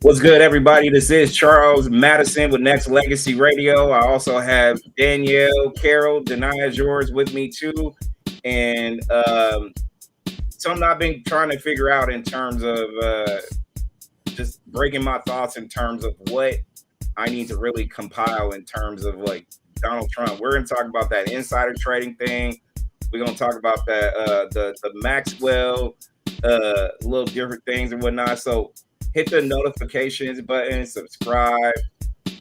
What's good, everybody? This is Charles Madison with Nexxlegacy Radio. I also have Danielle, Carol, Deny is yours with me too, and something I've been trying to figure out in terms of just breaking my thoughts in terms of what I need to really compile in terms of like Donald Trump. We're gonna talk about that insider trading thing. We're gonna talk about that the Maxwell little different things and whatnot. So hit the notifications button, subscribe,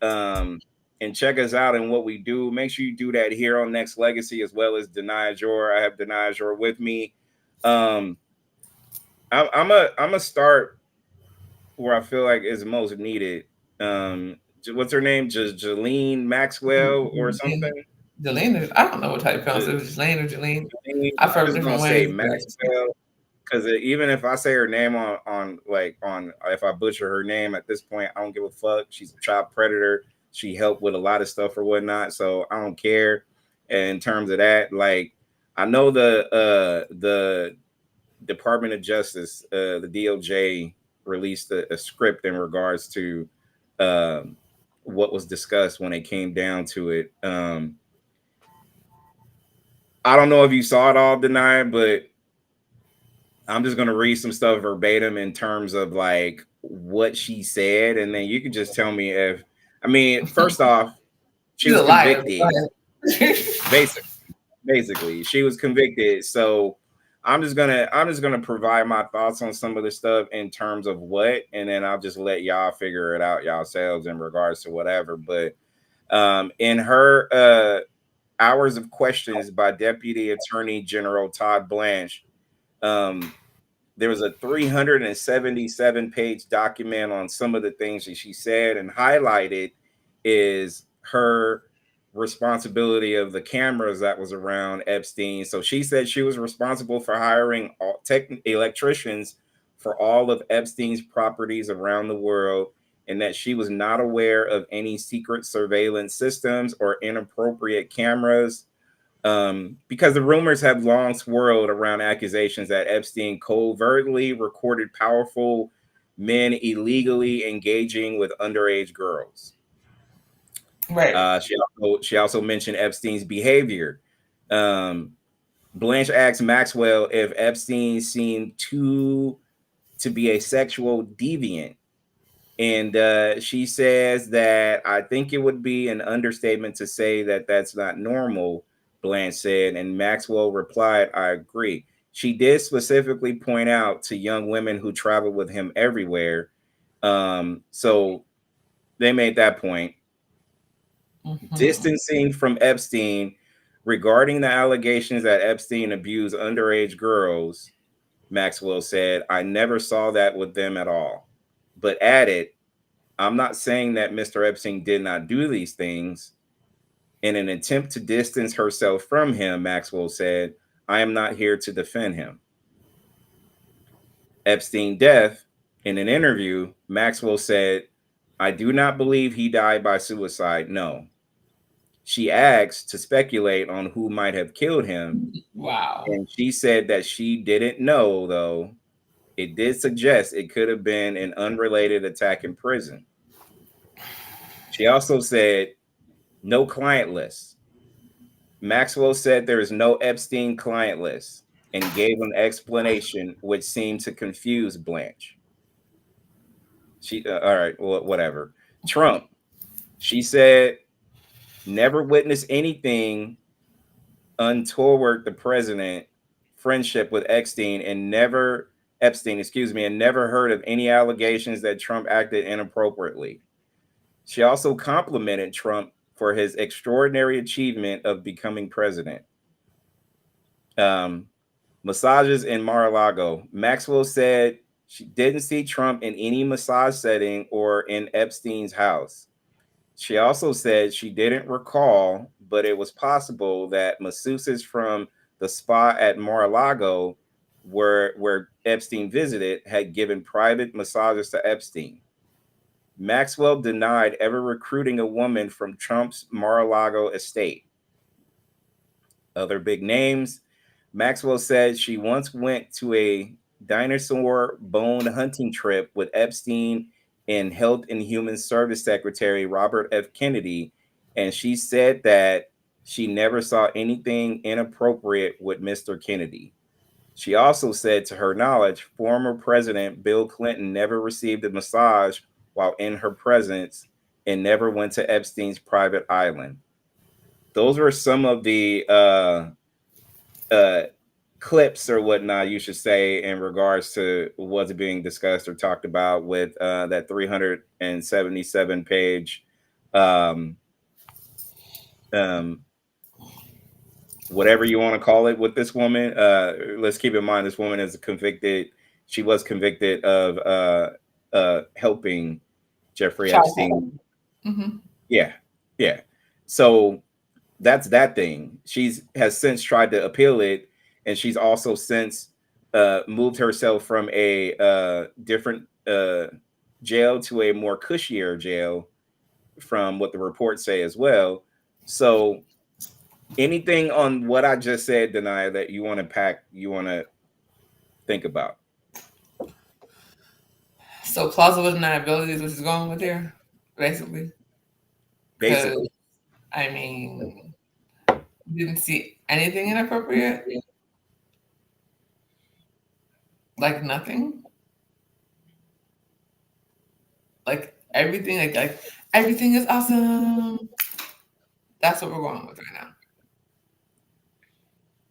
and check us out and what we do. Make sure you do that here on Nexxlegacy as well as Deny Ajor. I have Deny Ajor with me. I'm a start where I feel like is most needed. What's her name? Ghislaine Maxwell or something? Ghislaine, I don't know what type of pronounce it. Ghislaine or Ghislaine. I've I'm heard just gonna different say ways. Maxwell because even if I say her name on if I butcher her name at this point, I don't give a fuck. She's a child predator. She helped with a lot of stuff or whatnot, so I don't care. And in terms of that, like I know the Department of Justice, the DOJ released a script in regards to what was discussed when it came down to it. I don't know if you saw it all, Deny, but I'm just gonna read some stuff verbatim in terms of like what she said, and then you can just tell me if I mean, first off, she She's was a liar. convicted. Basically, she was convicted. So I'm just gonna provide my thoughts on some of the stuff in terms of what, and then I'll just let y'all figure it out yourselves in regards to whatever. But in her hours of questions by Deputy Attorney General Todd Blanche, there was a 377-page document on some of the things that she said, and highlighted is her responsibility of the cameras that was around Epstein. So she said she was responsible for hiring all electricians for all of Epstein's properties around the world, and that she was not aware of any secret surveillance systems or inappropriate cameras, because the rumors have long swirled around accusations that Epstein covertly recorded powerful men illegally engaging with underage girls. Right. She also mentioned Epstein's behavior. Blanche asked Maxwell if Epstein seemed to be a sexual deviant. And she says that I think it would be an understatement to say that that's not normal, Blanche said. And Maxwell replied, I agree. She did specifically point out to young women who traveled with him everywhere. So they made that point. Distancing from Epstein regarding the allegations that Epstein abused underage girls, Maxwell said, I never saw that with them at all. But added, I'm not saying that Mr. Epstein did not do these things. In an attempt to distance herself from him, Maxwell said, I am not here to defend him. Epstein death. In an interview, Maxwell said, I do not believe he died by suicide. No. She asked to speculate on who might have killed him. Wow. And she said that she didn't know, though. It did suggest it could have been an unrelated attack in prison. She also said, no client list. Maxwell said there is no Epstein client list and gave an explanation which seemed to confuse Blanche. All right, well, whatever. Trump. She said, never witnessed anything untoward the president friendship with Epstein, and never heard of any allegations that Trump acted inappropriately. She also complimented Trump for his extraordinary achievement of becoming president. Massages in Mar-a-Lago. Maxwell said she didn't see Trump in any massage setting or in Epstein's house. She also said she didn't recall, but it was possible that masseuses from the spa at Mar-a-Lago, where Epstein visited, had given private massages to Epstein. Maxwell denied ever recruiting a woman from Trump's Mar-a-Lago estate. Other big names. Maxwell said she once went to a dinosaur bone hunting trip with Epstein and Health and Human Service Secretary Robert F. Kennedy, and she said that she never saw anything inappropriate with Mr. Kennedy. She also said, to her knowledge, former President Bill Clinton never received a massage while in her presence and never went to Epstein's private island. Those were some of the clips or whatnot, you should say, in regards to what's being discussed or talked about with that 377 page whatever you want to call it with this woman. Let's keep in mind this woman is convicted. She was convicted of helping Jeffrey Epstein. Mm-hmm. Yeah. So that's that thing. Has since tried to appeal it, and she's also since moved herself from a different jail to a more cushier jail, from what the reports say as well. So anything on what I just said, Denia, that you want to think about? So plausible deniability is what she's going with here, basically. Basically. I mean, you didn't see anything inappropriate? Like nothing? Like everything, like everything is awesome. That's what we're going with right now.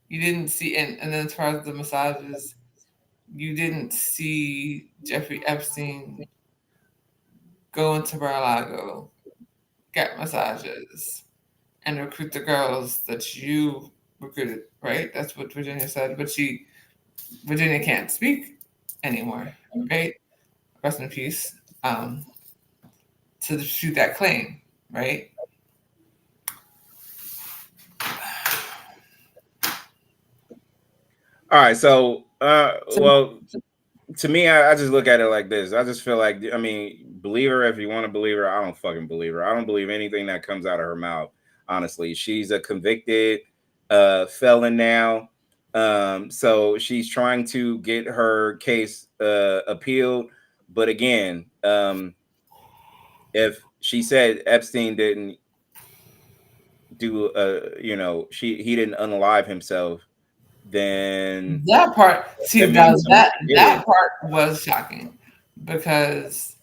You didn't see, and then as far as the massages, you didn't see Jeffrey Epstein go into Mar-a-Lago, get massages, and recruit the girls that you recruited, right? That's what Virginia said. But Virginia can't speak anymore, right? Rest in peace. To dispute that claim, right? All right, so well, to me, I just look at it like this. I just feel like, I mean, believe her if you want to believe her. I don't fucking believe her. I don't believe anything that comes out of her mouth. Honestly, she's a convicted felon now. So she's trying to get her case appealed. But again, if she said Epstein didn't do, he didn't unalive himself, then that part, see, that part was shocking, because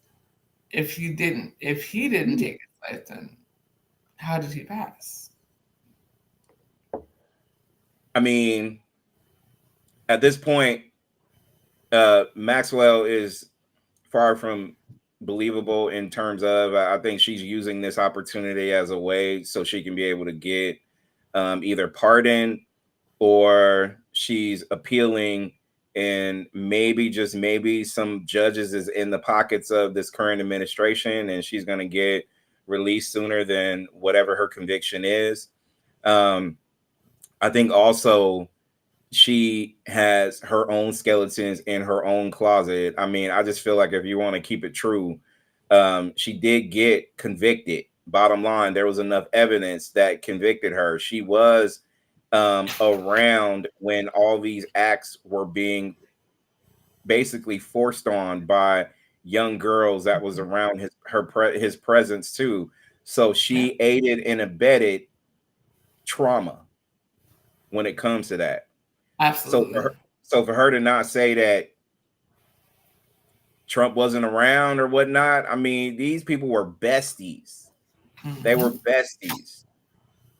if he didn't take his life, then how did he pass? I mean, at this point, Maxwell is far from believable in terms of, I think she's using this opportunity as a way so she can be able to get either pardon, or she's appealing, and maybe, just maybe, some judges is in the pockets of this current administration and she's going to get released sooner than whatever her conviction is. I think also she has her own skeletons in her own closet. I mean, I just feel like, if you want to keep it true, she did get convicted. Bottom line, there was enough evidence that convicted her. She was around when all these acts were being basically forced on by young girls that was around his presence too. So she aided and abetted trauma when it comes to that. Absolutely. So for her to not say that Trump wasn't around or whatnot, I mean, these people were besties. Mm-hmm. They were besties.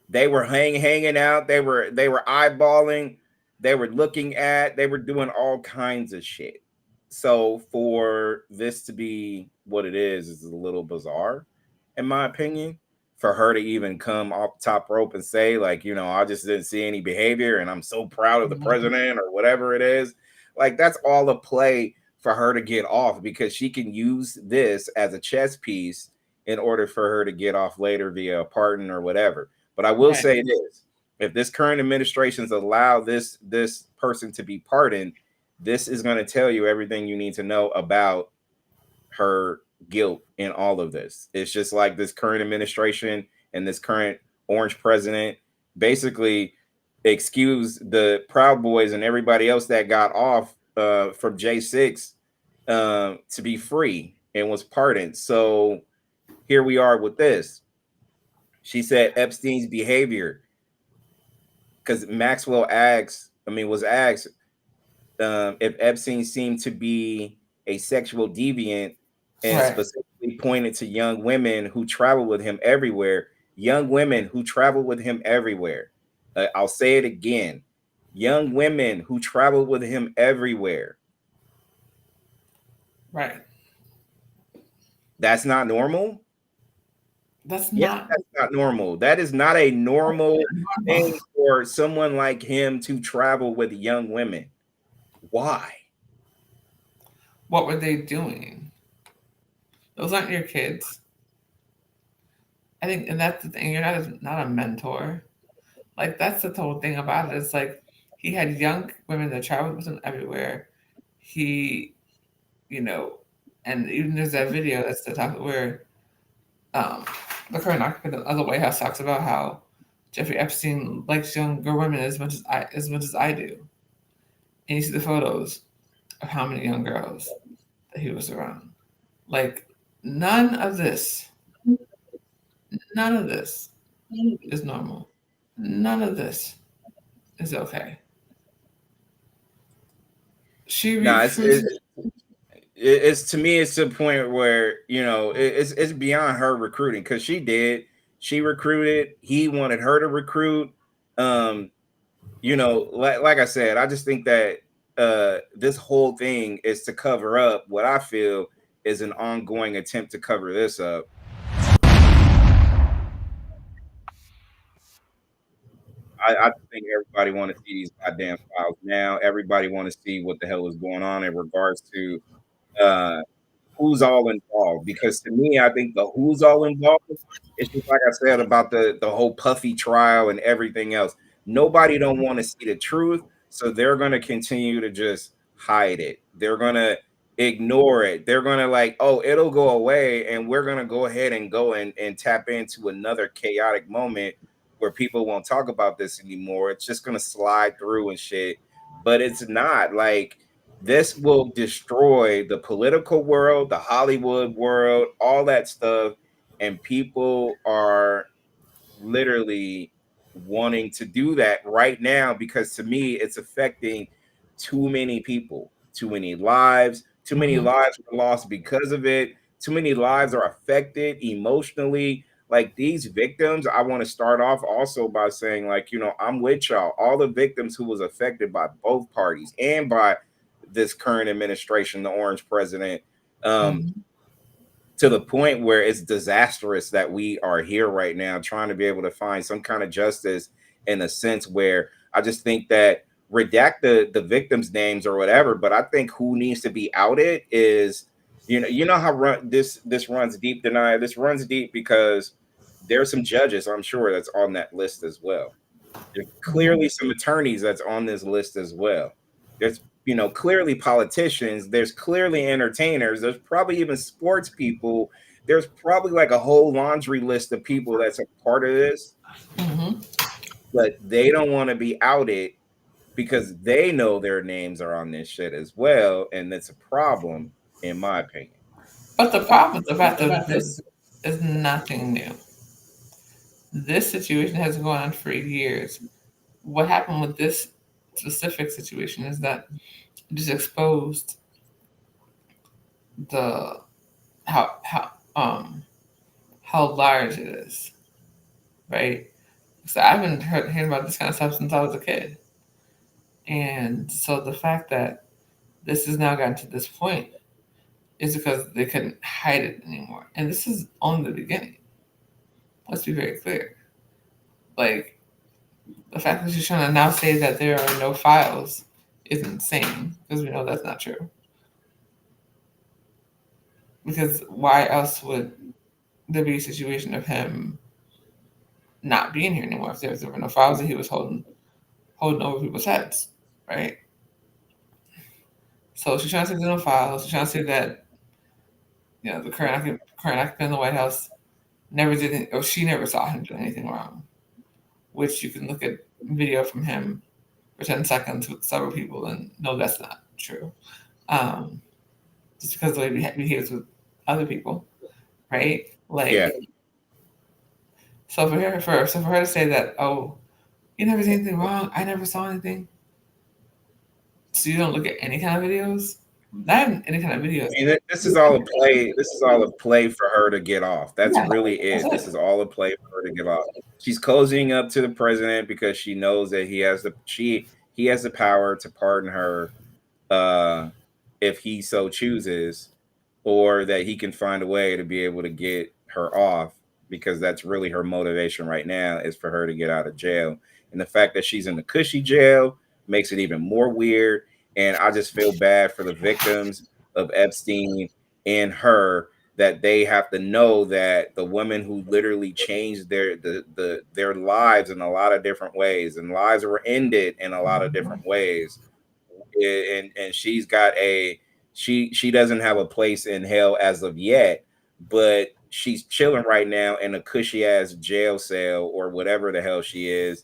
They were hanging out. They were eyeballing. They were looking at. They were doing all kinds of shit. So for this to be what it is a little bizarre, in my opinion. For her to even come off the top rope and say, like, I just didn't see any behavior and I'm so proud of the president, or whatever it is. Like, that's all a play for her to get off, because she can use this as a chess piece in order for her to get off later via a pardon or whatever. But I will say this: if this current administration's allow this person to be pardoned, this is going to tell you everything you need to know about her guilt in all of this. It's just like this current administration and this current orange president basically excuse the Proud Boys and everybody else that got off from J6 to be free and was pardoned. So here we are with this. She said Epstein's behavior, because Maxwell was asked if Epstein seemed to be a sexual deviant, and Right. specifically pointed to young women who traveled with him everywhere. Young women who traveled with him everywhere. I'll say it again. Young women who traveled with him everywhere. Right. That's not normal. That's Yeah, not that's not normal. That is not a normal normal. thing for someone like him to travel with young women. Why? What were they doing? Those aren't your kids. I think, and that's the thing. You're not a mentor. Like that's the whole thing about it. It's like he had young women that traveled with him everywhere. He, you know, and even there's that video that's the talk where um, the current occupant of the White House talks about how Jeffrey Epstein likes younger women as much as I do. And you see the photos of how many young girls that he was around. Like none of this, none of this is normal. None of this is okay. She No, recruited. it's to me, it's to the point where it's beyond her recruiting, because she recruited, he wanted her to recruit. um like I said, I just think that this whole thing is to cover up what I feel is an ongoing attempt to cover this up. I just think everybody want to see these goddamn files now. Everybody want to see what the hell is going on in regards to uh who's all involved. Because to me, I think the who's all involved, it's just like I said about the whole Puffy trial and everything else. Nobody don't want to see the truth, so they're gonna continue to just hide it. They're gonna ignore it. They're gonna like, oh, it'll go away, and we're gonna go ahead and go and tap into another chaotic moment where people won't talk about this anymore. It's just gonna slide through and shit. But it's not like this will destroy the political world, the Hollywood world, all that stuff. And people are literally wanting to do that right now because to me, it's affecting too many people, too many lives, too many Mhm. lives are lost because of it. Too many lives are affected emotionally. Like these victims, I want to start off also by saying, like, I'm with y'all. All the victims who was affected by both parties and by this current administration, the orange president, um, Mhm. to the point where it's disastrous that we are here right now trying to be able to find some kind of justice, in a sense where I just think that redact the victims' names or whatever, but I think who needs to be outed is, how this runs deep, denial. This runs deep because there's some judges, I'm sure, that's on that list as well. There's Mhm. clearly some attorneys that's on this list as well. There's, clearly politicians. There's clearly entertainers. There's probably even sports people. There's probably like a whole laundry list of people that's a part of this, Mhm. but they don't want to be outed because they know their names are on this shit as well. And that's a problem, in my opinion. But the problem with the fact of this is nothing new. This situation has been going on for years. What happened with this specific situation is that it just exposed the how large it is, right? So I've been hearing about this kind of stuff since I was a kid, and so the fact that this has now gotten to this point is because they couldn't hide it anymore, and this is only the beginning. Let's be very clear. Like the fact that she's trying to now say that there are no files is insane because we know that's not true. Because why else would there be a situation of him not being here anymore if there were no files that he was holding over people's heads, right? So she's trying to say there's no files. She's trying to say that the current occupant in the White House never did or she never saw him do anything wrong. Which you can look at video from him for 10 seconds with several people and no, that's not true. Um, just because the way he behaves with other people, right? Like, Yeah. so for her to say that, oh, you never did anything wrong, I never saw anything, so you don't look at any kind of videos, not even any kind of videos. I mean, this is all a play. This is all a play for her to get off. That's Yeah, really that's it. it. This is all a play for her to get off. She's cozying up to the president because she knows that he has the power to pardon her uh, if he so chooses, or that he can find a way to be able to get her off, because that's really her motivation right now, is for her to get out of jail. And the fact that she's in the cushy jail makes it even more weird. And I just feel bad for the victims of Epstein and her, that they have to know that the women who literally changed their lives in a lot of different ways, and lives were ended in a lot of different ways, and she's got a she doesn't have a place in hell as of yet, but she's chilling right now in a cushy ass jail cell or whatever the hell she is.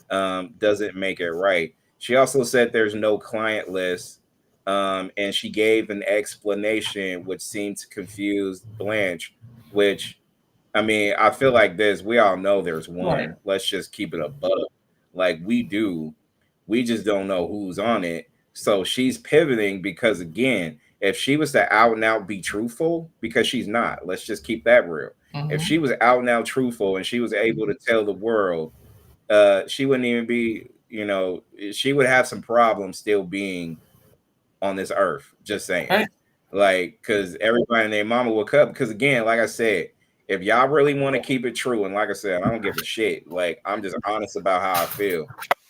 Doesn't make it right. She also said there's no client list, and she gave an explanation which seemed to confuse Blanche, which, I mean, I feel like this. We all know there's Right. one. Let's just keep it above. Like we do. We just don't know who's on it. So she's pivoting because, again, if she was to out and out be truthful, because she's not, let's just keep that real. If Mm-hmm. she was out and out truthful and she was able to tell the world, she wouldn't even be, she would have some problems still being on this earth. Just saying. Right. Like, because everybody and their mama will cut. Because, again, like I said, if y'all really want to keep it true, and like I said, I don't give a shit. Like, I'm just honest about how I feel.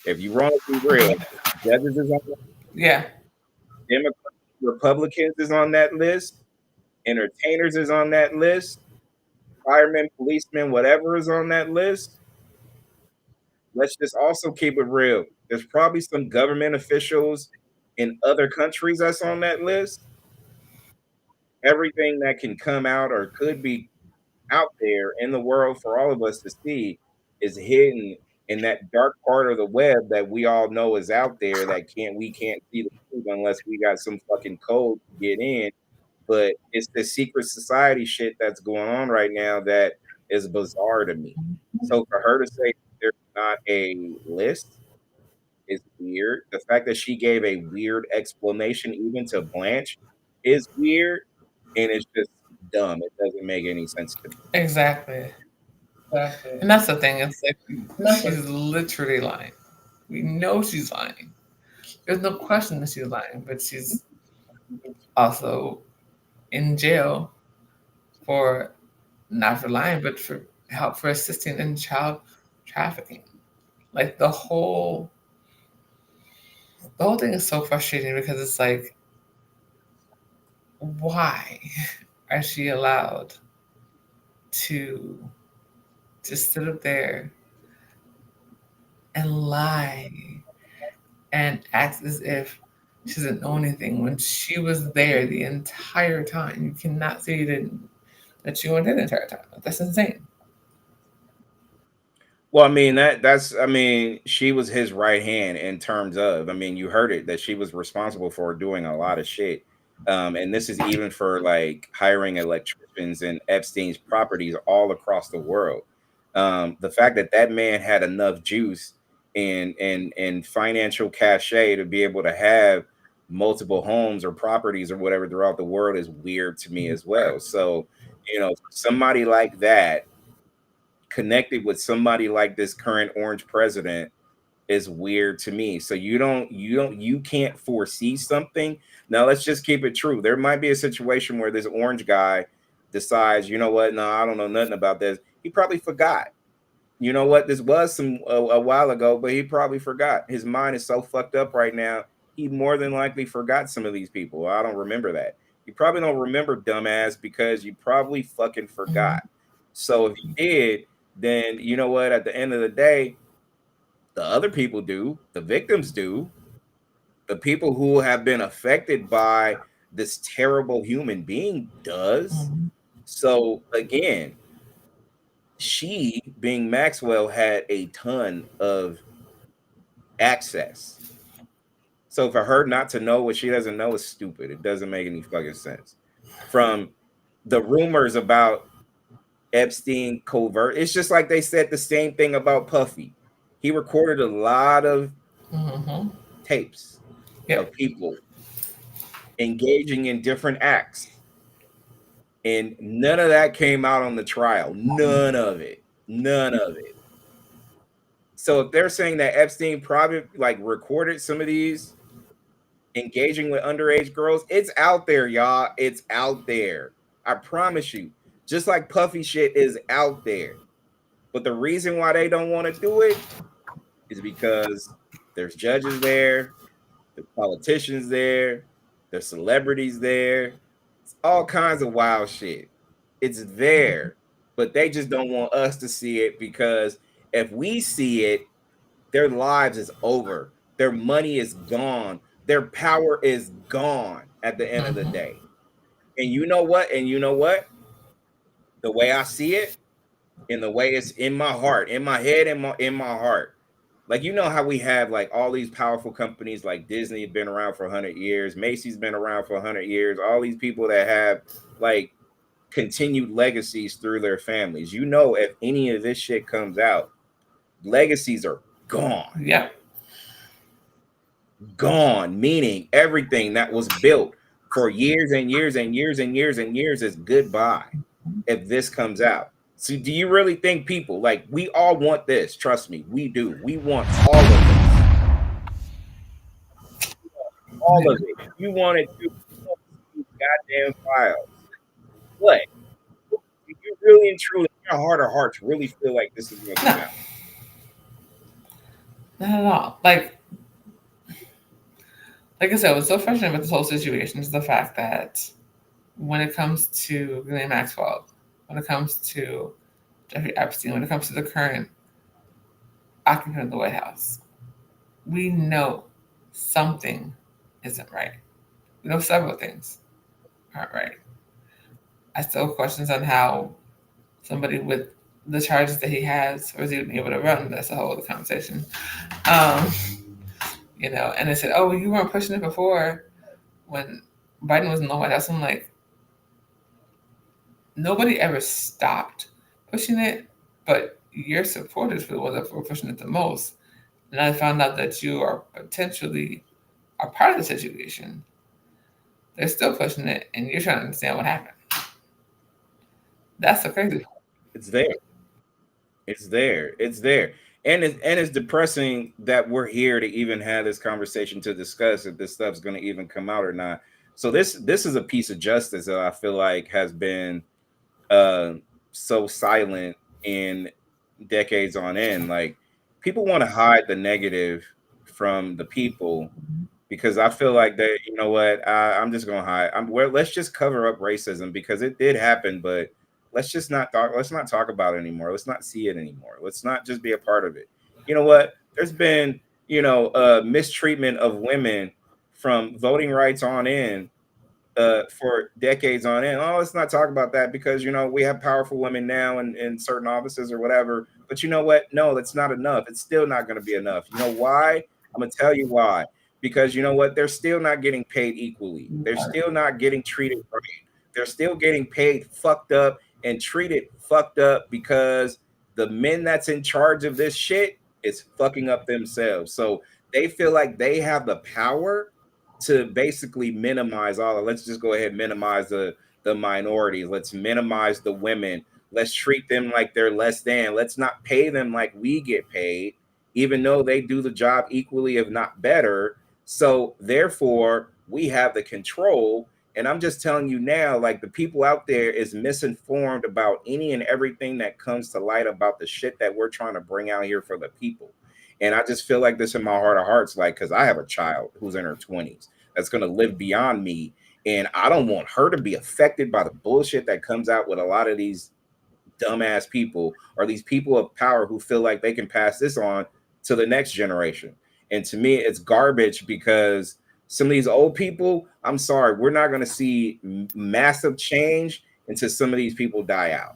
If you want to be real, judges is on that, Yeah. Democrats, Republicans is on that list, entertainers is on that list, firemen, policemen, whatever is on that list. Let's just also keep it real. There's probably some government officials in other countries that's on that list. Everything that can come out or could be out there in the world for all of us to see is hidden in that dark part of the web that we all know is out there, that we can't see the truth unless we got some fucking code to get in. But it's the secret society shit that's going on right now that is bizarre to me. So for her to say there's not a list is weird. The fact that she gave a weird explanation even to Blanche is weird, and it's just dumb. It doesn't make any sense to me. Exactly. And that's the thing. It's like she's literally lying. We know she's lying. There's no question that she's lying, but she's also in jail for not for lying, but for help for assisting in child trafficking. Like the whole thing is so frustrating because it's like, why is she allowed to just sit up there and lie and act as if she doesn't know anything when she was there the entire time? You cannot say you didn't, that you weren't there the entire time. That's insane. Well, I mean I mean, she was his right hand in terms of, I mean, you heard it, that she was responsible for doing a lot of shit. And this is even for like hiring electricians in Epstein's properties all across the world. The fact that that man had enough juice and financial cachet to be able to have multiple homes or properties or whatever throughout the world is weird to me as well. So, somebody like that connected with somebody like this current orange president is weird to me. So you can't foresee something. Now let's just keep it true. There might be a situation where this orange guy decides, you know what, no, I don't know nothing about this. He probably forgot. You know what, this was a while ago, but he probably forgot. His mind is so fucked up right now. He more than likely forgot some of these people. I don't remember that. You probably don't remember, dumbass, because you probably fucking Mhm. forgot. So if you did, then you know what, at the end of the day, the other people do, the victims do, the people who have been affected by this terrible human being does. Mhm. So again, she, being Maxwell, had a ton of access. So for her not to know what she doesn't know is stupid. It doesn't make any fucking sense. From the rumors about Epstein covert. It's just like they said the same thing about Puffy. He recorded a lot of tapes Yep. of people engaging in different acts, and none of that came out on the trial. None of it. None of it. So if they're saying that Epstein probably like recorded some of these engaging with underage girls, it's out there, y'all. It's out there. I promise you. Just like Puffy shit is out there. But the reason why they don't want to do it is because there's judges there, there's politicians there, there's celebrities there. It's all kinds of wild shit. It's there, but they just don't want us to see it because if we see it, their lives is over. Their money is gone. Their power is gone at the end of the day. And you know what? And you know what? The way I see it, and the way it's in my heart, in my head, in my heart. Like you know how we have like all these powerful companies like Disney have been around for 100 years, Macy's been around for 100 years, all these people that have like continued legacies through their families. You know, if any of this shit comes out, legacies are gone. Yep. Gone, meaning everything that was built for years and years and years and years and years is goodbye if this comes out. So do you really think people like we all want this? Trust me, we do. We want all of this. All of it. You want it to these goddamn files. What? Do you really and truly in your heart of hearts really feel like this is gonna come out? Not at all. Like I said, what's so frustrating with this whole situation is the fact that when it comes to Ghislaine Maxwell, when it comes to Jeffrey Epstein, when it comes to the current occupant of the White House, we know something isn't right. We know several things aren't right. I still have questions on how somebody with the charges that he has was even able to run. That's a whole other conversation. Um, and they said, "Oh, you weren't pushing it before when Biden was in the White House." I'm like, nobody ever stopped pushing it, but your supporters were the ones that were pushing it the most. And I found out that you are potentially a part of the situation. They're still pushing it, and you're trying to understand what happened. That's the crazy part. It's there. It's there. It's there. And it's depressing that we're here to even have this conversation to discuss if this stuff's going to even come out or not. So this is a piece of justice that I feel like has been uh so silent in decades on end. Like people want to hide the negative from the people because I feel like that, you know what, I'm just gonna hide. Let's just cover up racism because it did happen, but let's not talk about it anymore. Let's not see it anymore. Let's not just be a part of it. You know what? There's been, mistreatment of women from voting rights on in for decades on end. Oh, let's not talk about that because we have powerful women now in certain offices or whatever. But you know what? No, that's not enough. It's still not going to be enough. You know why? I'm gonna tell you why. Because you know what? They're still not getting paid equally. They're still not getting treated right. They're still getting paid fucked up and treated fucked up because the men that's in charge of this shit is fucking up themselves. So they feel like they have the power to basically minimize all of, let's just go ahead and minimize the minorities. Let's minimize the women. Let's treat them like they're less than. Let's not pay them like we get paid, even though they do the job equally, if not better. So therefore, we have the control. And I'm just telling you now, like the people out there is misinformed about any and everything that comes to light about the shit that we're trying to bring out here for the people. And I just feel like this in my heart of hearts, like, because I have a child who's in her 20s that's going to live beyond me. And I don't want her to be affected by the bullshit that comes out with a lot of these dumbass people or these people of power who feel like they can pass this on to the next generation. And to me, it's garbage because some of these old people, I'm sorry, we're not going to see massive change until some of these people die out.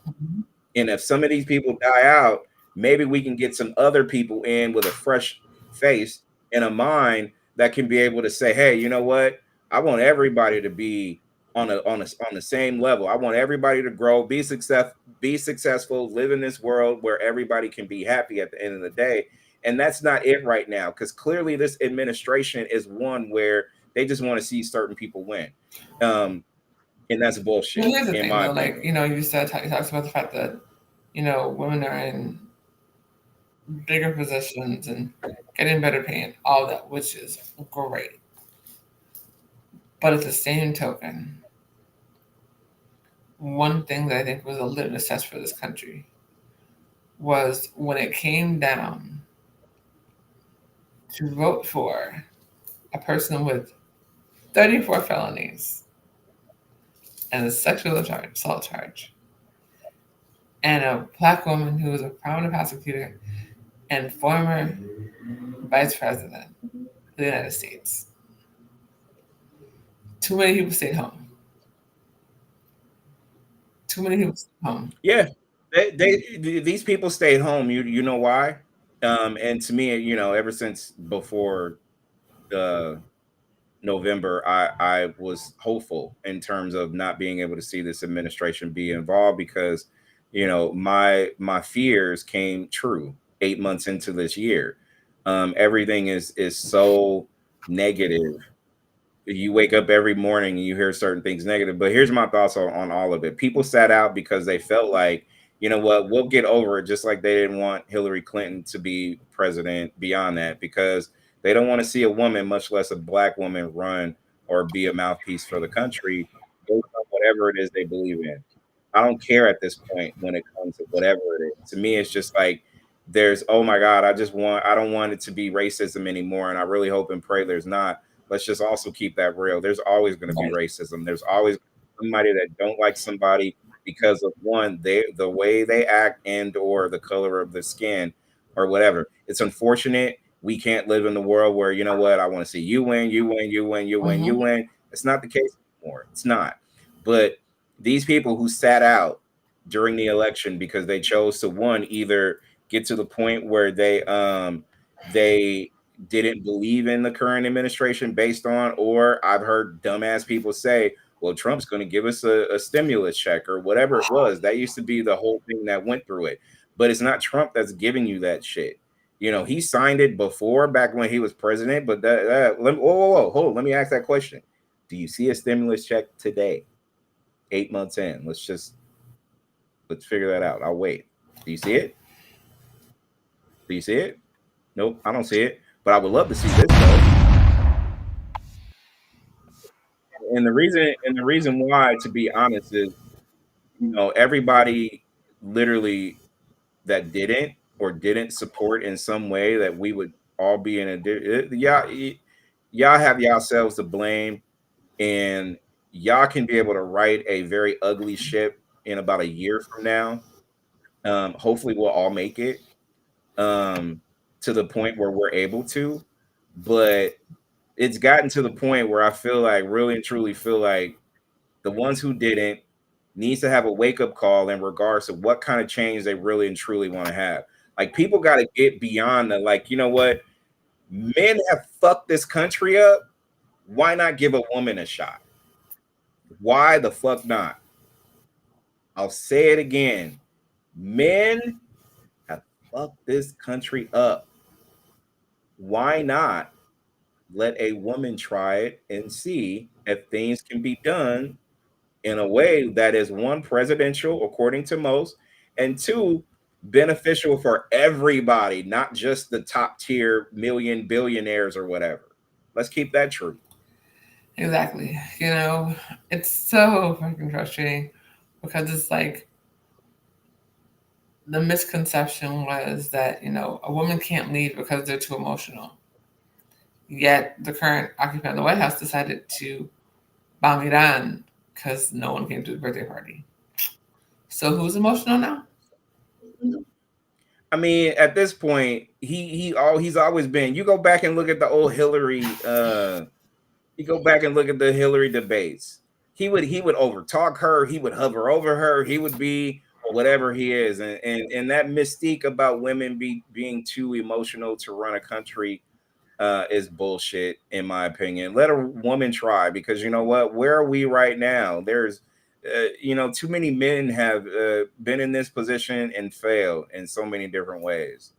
And if some of these people die out, maybe we can get some other people in with a fresh face and a mind that can be able to say, hey, you know what? I want everybody to be on the same level. I want everybody to grow, be successful, live in this world where everybody can be happy at the end of the day. And that's not it right now, because clearly this administration is one where they just want to see certain people win. And that's bullshit, Well, here's the in thing, my though. Like, opinion. you know, you talks about the fact that, you know, women are in bigger positions and getting better pay and all that, which is great. But at the same token, one thing that I think was a litmus test for this country was when it came down to vote for a person with 34 felonies and a sexual assault charge, and a black woman who was a prominent prosecutor and former vice president of the United States. Too many people stayed home. Too many people stayed home. Yeah, these people stayed home. You know why? And to me, ever since before the November, I was hopeful in terms of not being able to see this administration be involved, because my fears came true 8 months into this year. Everything is so negative. You wake up every morning and you hear certain things negative. But here's my thoughts on all of it. People sat out because they felt like, you know what, we'll get over it, just like they didn't want Hillary Clinton to be president beyond that, because they don't want to see a woman, much less a black woman, run or be a mouthpiece for the country based on whatever it is they believe in. I don't care at this point when it comes to whatever it is. To me, it's just like there's, oh my God, I don't want it to be racism anymore. And I really hope and pray there's not. Let's just also keep that real. There's always going to be Right. racism. There's always somebody that don't like somebody because of the way they act and or the color of the skin or whatever. It's unfortunate. We can't live in the world where, you know what, I want to see you win, you win, you win, you win, you Mm-hmm. win. It's not the case anymore. It's not. But these people who sat out during the election because they chose to, one, either get to the point where they didn't believe in the current administration based on, or I've heard dumbass people say, well, Trump's going to give us a stimulus check or whatever it was. That used to be the whole thing that went through it. But it's not Trump that's giving you that shit. He signed it before, back when he was president. But whoa, hold on. Let me ask that question. Do you see a stimulus check today, 8 months in? Let's figure that out. I'll wait. Do you see it? Do you see it? Nope, I don't see it. But I would love to see this though. And the reason why, to be honest, is everybody literally that didn't support in some way that we would all be in y'all have yourselves to blame, and y'all can be able to right a very ugly ship in about a year from now. Hopefully we'll all make it to the point where we're able to, but it's gotten to the point where I feel like, really and truly feel like, the ones who didn't needs to have a wake up call in regards to what kind of change they really and truly want to have. Like, people got to get beyond the, like, you know what, men have fucked this country up. Why not give a woman a shot? Why the fuck not? I'll say it again. Men have fucked this country up. Why not let a woman try it and see if things can be done in a way that is, one, presidential according to most, and two, beneficial for everybody, not just the top tier million billionaires or whatever. Let's keep that true. Exactly. You know, it's so fucking frustrating because it's like the misconception was that, you know, a woman can't leave because they're too emotional. Yet the current occupant of the White House decided to bomb Iran because no one came to the birthday party. So who's emotional now? I mean, at this point, he's always been. You go back and look at the old Hillary. You go back and look at the Hillary debates. He would overtalk her. He would hover over her. He would be whatever he is, and that mystique about women being too emotional to run a country. is bullshit, in my opinion. Let a woman try, because you know what? Where are we right now? There's, too many men have been in this position and failed in so many different ways.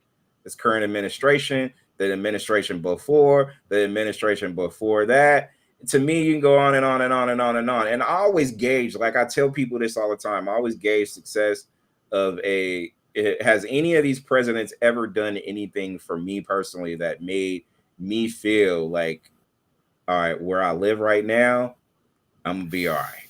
This current administration, the administration before, the administration before that. To me, you can go on and on and on and on and on. And I always gauge, like I tell people this all the time, I always gauge success of has any of these presidents ever done anything for me personally that made me feel like, all right, where I live right now, I'm gonna be all right?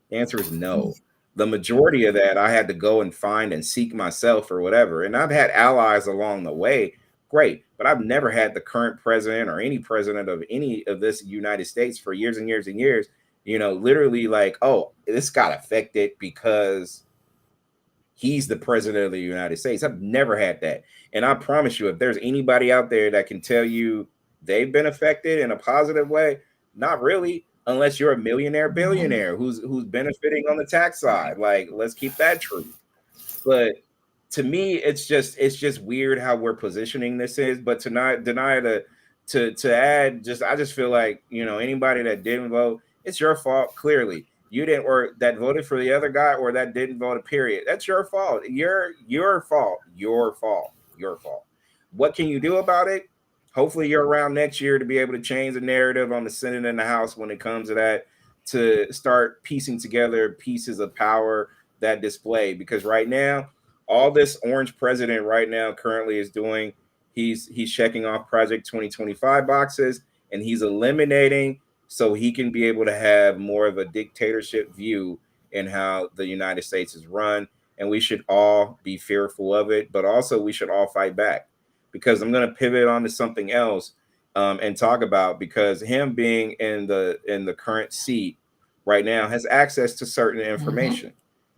The answer is no. The majority of that I had to go and find and seek myself or whatever. And I've had allies along the way, great, but I've never had the current president or any president of any of this United States for years and years and years, literally like, oh, this got affected because he's the president of the United States. I've never had that. And I promise you, if there's anybody out there that can tell you they've been affected in a positive way, not really, unless you're a millionaire billionaire who's benefiting on the tax side. Like, let's keep that true. But to me, it's just weird how we're positioning this is. But to not deny to add, I just feel like, anybody that didn't vote, it's your fault. Clearly, you didn't, or that voted for the other guy, or that didn't vote. Period. That's your fault. Your fault. Your fault. Your fault. What can you do about it? Hopefully, you're around next year to be able to change the narrative on the Senate and the House when it comes to that, to start piecing together pieces of power that display. Because right now, all this orange president right now currently is doing, he's checking off Project 2025 boxes, and he's eliminating, so he can be able to have more of a dictatorship view in how the United States is run. And we should all be fearful of it, but also we should all fight back. Because I'm going to pivot on to something else, and talk about, because him being in the current seat right now has access to certain information.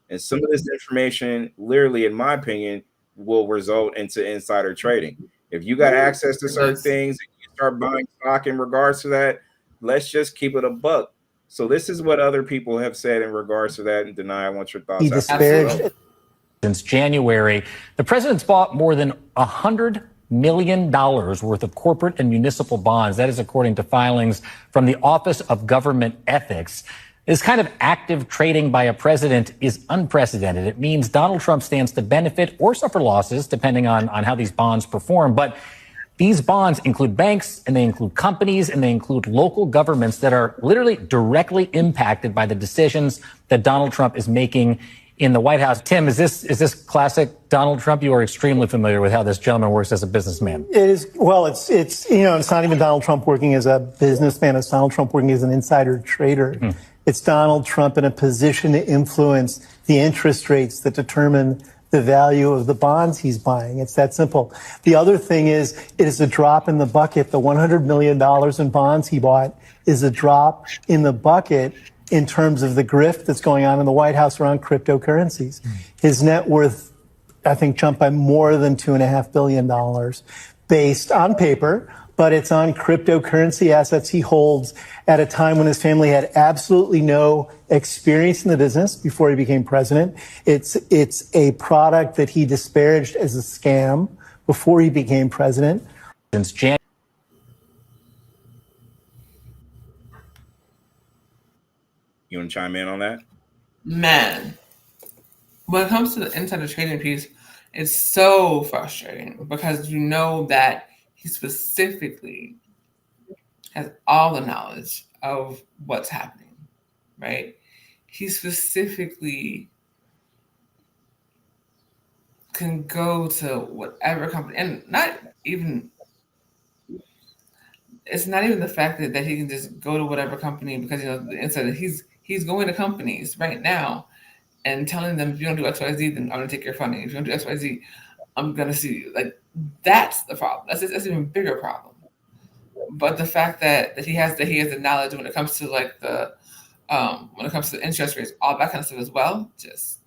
And some of this information, literally, in my opinion, will result into insider trading. If you got access to certain things and you start buying stock in regards to that, let's just keep it a buck. So this is what other people have said in regards to that. And Deny, I want your thoughts. He disparaged. Since January, the president's bought more than $100 million worth of corporate and municipal bonds. That is according to filings from the Office of Government Ethics. This kind of active trading by a president is unprecedented. It means Donald Trump stands to benefit or suffer losses, depending on how these bonds perform. But these bonds include banks, and they include companies, and they include local governments that are literally directly impacted by the decisions that Donald Trump is making in the White House. Tim, is this classic Donald Trump? You are extremely familiar with how this gentleman works as a businessman. It is. Well, it's it's not even Donald Trump working as a businessman. It's Donald Trump working as an insider trader. It's Donald Trump in a position to influence the interest rates that determine the value of the bonds he's buying. It's that simple. The other thing is, it is a drop in the bucket. The $100 million in bonds he bought is a drop in the bucket in terms of the grift that's going on in the White House around cryptocurrencies. His net worth, I think, jumped by more than $2.5 billion based on paper, but it's on cryptocurrency assets he holds at a time when his family had absolutely no experience in the business before he became president. It's a product that he disparaged as a scam before he became president. Since January. You want to chime in on that? Man, when it comes to the insider trading piece, it's so frustrating because you know that he specifically has all the knowledge of what's happening, right? He specifically can go to whatever company, and it's not even the fact that he can just go to whatever company, because the insider, he's going to companies right now and telling them, if you don't do XYZ, then I'm gonna take your funding. If you don't do XYZ, I'm gonna see you. Like, that's the problem. That's an even bigger problem. But the fact that he has the knowledge when it comes to like when it comes to interest rates, all that kind of stuff as well, just.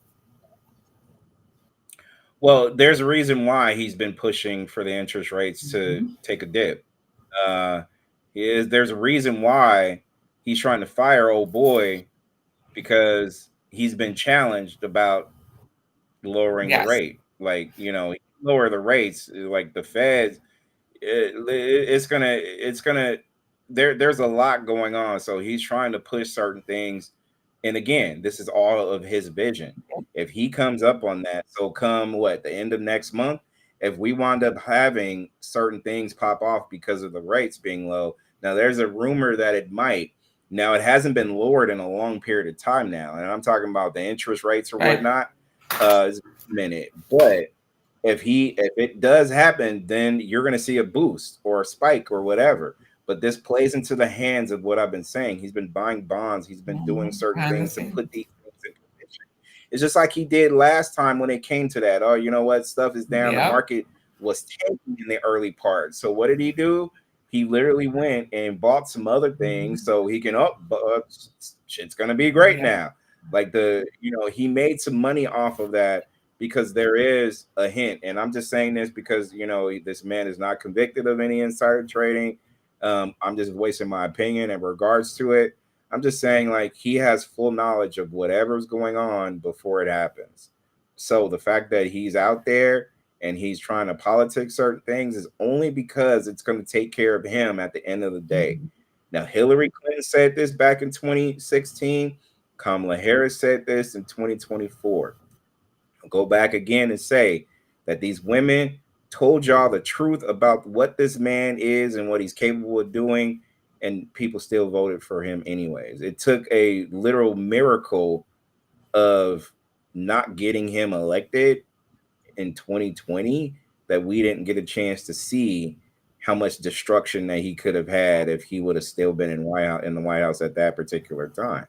Well, there's a reason why he's been pushing for the interest rates to take a dip. There's a reason why he's trying to fire old boy, because he's been challenged about lowering the rate. Like, lower the rates. Like the Fed, it's gonna there's a lot going on. So he's trying to push certain things, and again, this is all of his vision. If he comes up on that, so come what, the end of next month, if we wind up having certain things pop off because of the rates being low, now there's a rumor that it might. Now it hasn't been lowered in a long period of time now, and I'm talking about the interest rates or Right. whatnot. It's a minute, but if it does happen, then you're going to see a boost or a spike or whatever. But this plays into the hands of what I've been saying. He's been buying bonds. He's been doing certain I things to understand. put these things in position. It's just like he did last time when it came to that. Oh, you know what? Stuff is down. The Yep. market was tanking in the early part. So what did he do? He literally went and bought some other things so he can, shit's going to be great Yeah. now. Like he made some money off of that, because there is a hint, and I'm just saying this because this man is not convicted of any insider trading. I'm just voicing my opinion in regards to it. I'm just saying, like, he has full knowledge of whatever's going on before it happens. So the fact that he's out there and he's trying to politic certain things is only because it's going to take care of him at the end of the day. Now, Hillary Clinton said this back in 2016. Kamala Harris said this in 2024. Go back again and say that these women told y'all the truth about what this man is and what he's capable of doing, and people still voted for him anyways. It took a literal miracle of not getting him elected in 2020 that we didn't get a chance to see how much destruction that he could have had if he would have still been in the White House at that particular time.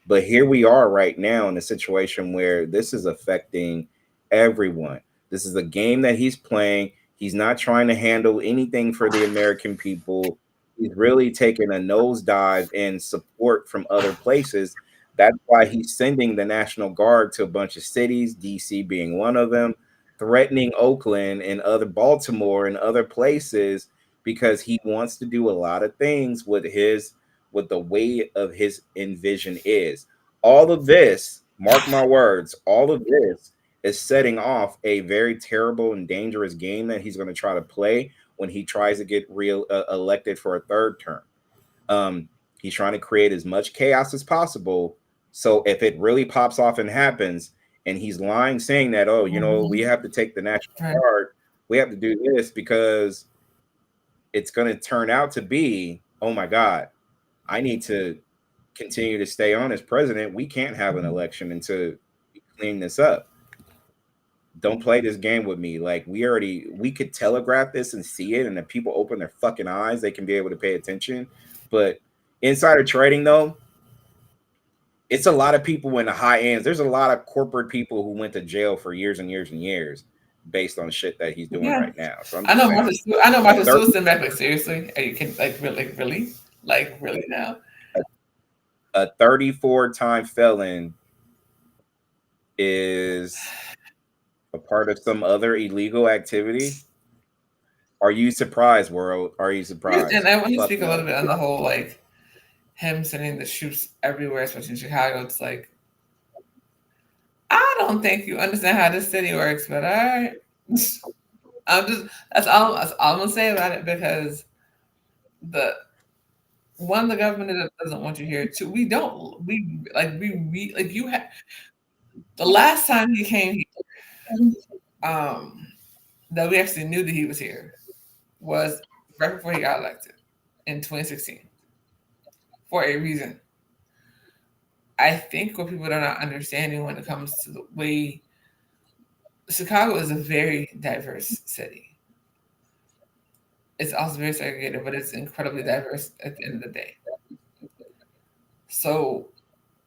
But here we are right now in a situation where this is affecting everyone. This is a game that he's playing. He's not trying to handle anything for the American people. He's really taking a nosedive in support from other places. That's why he's sending the National Guard to a bunch of cities, DC being one of them, threatening Oakland and other Baltimore and other places, because he wants to do a lot of things with the way of his envision is. All of this, mark my words, all of this is setting off a very terrible and dangerous game that he's going to try to play when he tries to get elected for a third term. He's trying to create as much chaos as possible. So if it really pops off and happens, and he's lying, saying that, we have to take the National Guard, we have to do this because it's going to turn out to be, oh my God, I need to continue to stay on as president. We can't have an election until we clean this up. Don't play this game with me. Like, we could telegraph this and see it, and if people open their fucking eyes, they can be able to pay attention. But insider trading, though, it's a lot of people in the high ends. There's a lot of corporate people who went to jail for years and years and years based on shit that he's doing right now. So I know Martha Stewart sitting back like, seriously? Are you kidding? Like, really? Like, really now? A 34-time felon is a part of some other illegal activity. Are you surprised, world? Are you surprised? And I want to speak a little bit on the whole, like, him sending the troops everywhere, especially in Chicago. It's like, I don't think you understand how this city works, but all right. That's all I'm gonna say about it, because the government doesn't want you here. Two, the last time he came here, that we actually knew that he was here was right before he got elected in 2016 for a reason. I think what people are not understanding when it comes to the way Chicago is a very diverse city. It's also very segregated, but it's incredibly diverse at the end of the day. So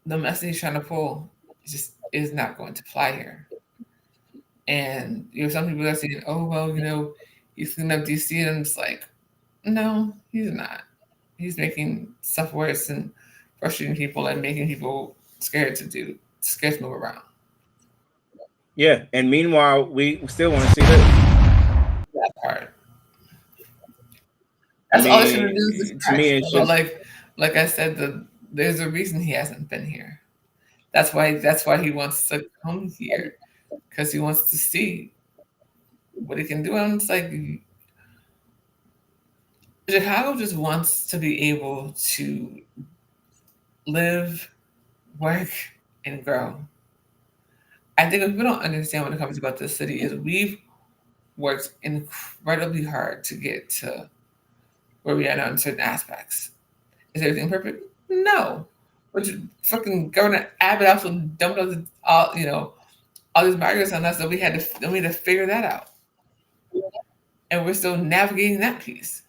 the message he's trying to pull just is not going to fly here. And some people are saying, "Oh well, he's cleaning up DC," and I'm just like, no, he's not. He's making stuff worse and frustrating people and making people scared to move around. Yeah, and meanwhile, we still want to see this. That part. That's all they should do. To me, it's just like I said, there's a reason he hasn't been here. That's why he wants to come here, because he wants to see what he can do. And it's like, Chicago just wants to be able to live, work, and grow. I think what people don't understand when it comes about this city is we've worked incredibly hard to get to where we are now in certain aspects. Is everything perfect? No. But fucking Governor Abbott also dumped all these migrants on us that we had to figure that out. And we're still navigating that piece.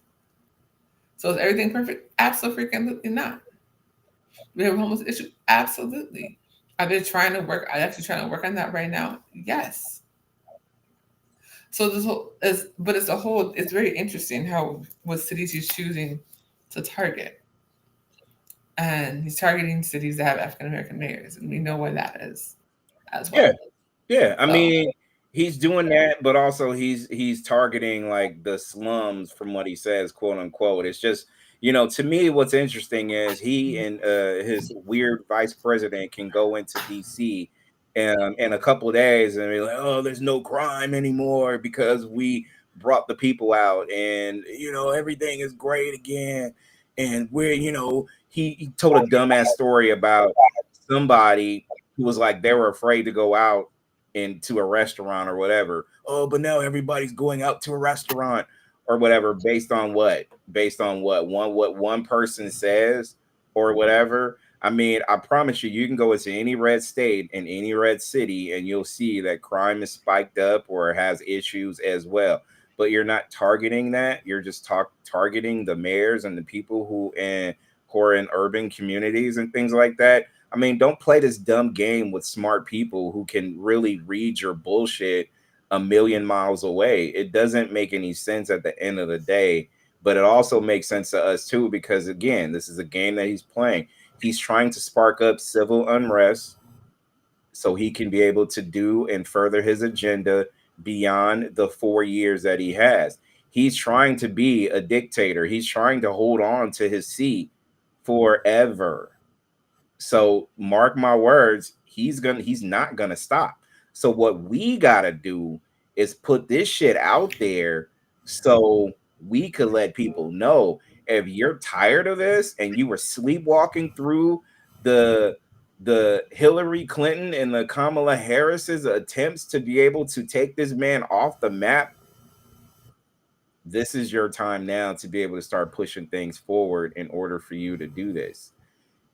So is everything perfect? Absolutely not. We have a homeless issue? Absolutely. Are they trying to work? Are they actually trying to work on that right now? Yes. So this whole is, but it's a whole. It's very interesting how what cities he's choosing to target, and he's targeting cities that have African American mayors, and we know where that is, as well. Yeah, yeah. I So mean, he's doing that, but also he's targeting like the slums, from what he says, quote unquote. It's just, to me, what's interesting is he and his weird vice president can go into DC in a couple of days and be like, oh, there's no crime anymore because we brought the people out, and everything is great again. And he told a dumbass story about somebody who was like, they were afraid to go out into a restaurant or whatever. Oh, but now everybody's going out to a restaurant or whatever, based on what? Based on what one person says or whatever. I mean, I promise you, you can go into any red state in any red city and you'll see that crime is spiked up or has issues as well. But you're not targeting that. You're just targeting the mayors and the people who are in urban communities and things like that. I mean, don't play this dumb game with smart people who can really read your bullshit a million miles away. It doesn't make any sense at the end of the day, but it also makes sense to us too, because again, this is a game that he's playing. He's trying to spark up civil unrest so he can be able to do and further his agenda beyond the 4 years that he has. He's trying to be a dictator. He's trying to hold on to his seat forever. So mark my words, he's not gonna stop. So what we gotta do is put this shit out there so we could let people know, if you're tired of this and you were sleepwalking through the Hillary Clinton and the Kamala Harris's attempts to be able to take this man off the map, this is your time now to be able to start pushing things forward in order for you to do this.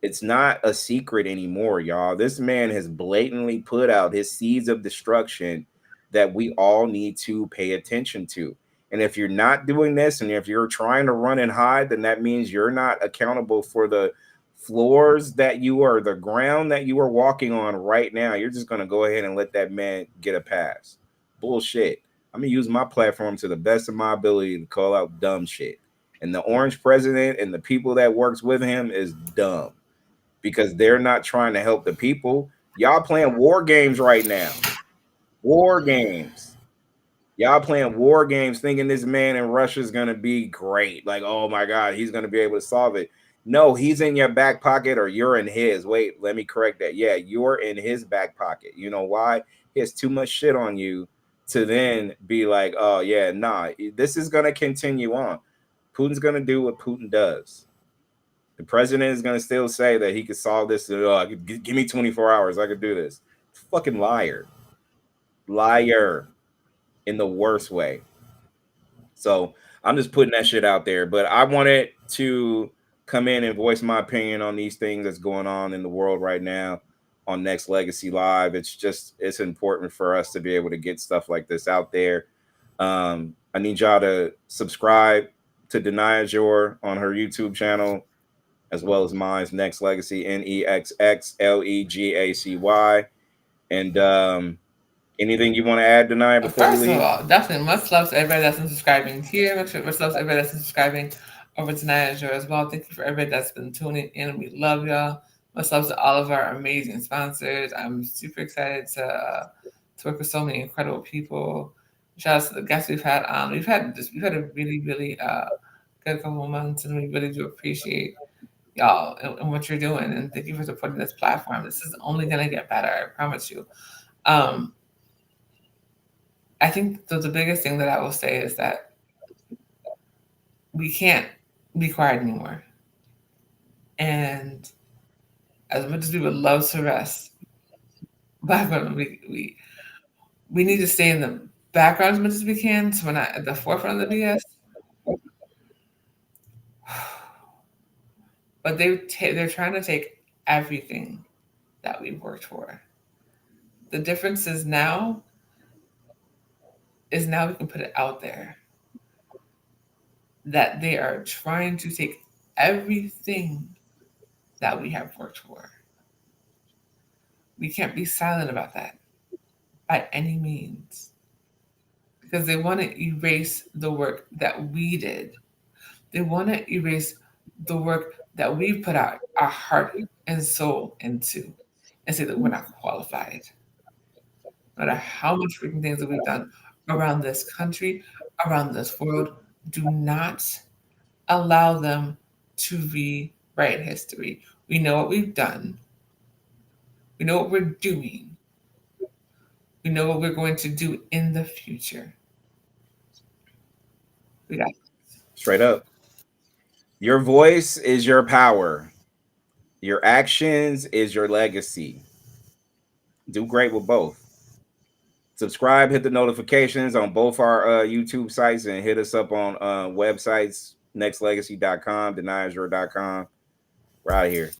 It's not a secret anymore, y'all. This man has blatantly put out his seeds of destruction that we all need to pay attention to. And if you're not doing this, and if you're trying to run and hide, then that means you're not accountable for the floors that you are, the ground that you are walking on right now. You're just going to go ahead and let that man get a pass. Bullshit. I'm going to use my platform to the best of my ability to call out dumb shit. And the orange president and the people that works with him is dumb, because they're not trying to help the people. Y'all playing war games right now. War games. Y'all playing war games thinking this man in Russia is going to be great. Like, oh my God, he's going to be able to solve it. No, he's in your back pocket, or you're in his. Wait, let me correct that. Yeah, you're in his back pocket. You know why? He has too much shit on you to then be like, oh yeah, nah, this is going to continue on. Putin's going to do what Putin does. The president is going to still say that he could solve this. Give me 24 hours. I could do this. Fucking liar. Liar in the worst way. So I'm just putting that shit out there. But I wanted to come in and voice my opinion on these things that's going on in the world right now on Nexxlegacy Live. It's important for us to be able to get stuff like this out there. I need y'all to subscribe to Denia Jor on her YouTube channel, as well as mine's Nexxlegacy, Nexxlegacy. And anything you want to add, Denia, before first we leave? of all, definitely much love to everybody that's been subscribing here. Much love to everybody that's been subscribing over to Denia Jor as well. Thank you for everybody that's been tuning in. We love y'all. Much love to all of our amazing sponsors. I'm super excited to work with so many incredible people. Shout out to the guests we've had on. We've had a really, really good couple of months, and we really do appreciate y'all and what you're doing. And thank you for supporting this platform. This is only going to get better. I promise you. I think the biggest thing that I will say is that we can't be quiet anymore. And as much as we would love to rest, Black women, we need to stay in the background as much as we can, so we're not at the forefront of the BS. But they're trying to take everything that we've worked for. The difference is now we can put it out there that they are trying to take everything that we have worked for. We can't be silent about that by any means, because they want to erase the work that we did. They want to erase the work that we put out our heart and soul into, and say that we're not qualified. No matter how much freaking things that we've done around this country, around this world, do not allow them to rewrite history. We know what we've done. We know what we're doing. We know what we're going to do in the future. We got Straight up. Your voice is your power. Your actions is your legacy. Do great with both. Subscribe, hit the notifications on both our YouTube sites, and hit us up on websites, nexxlegacy.com, deniasyour.com. We're out of here.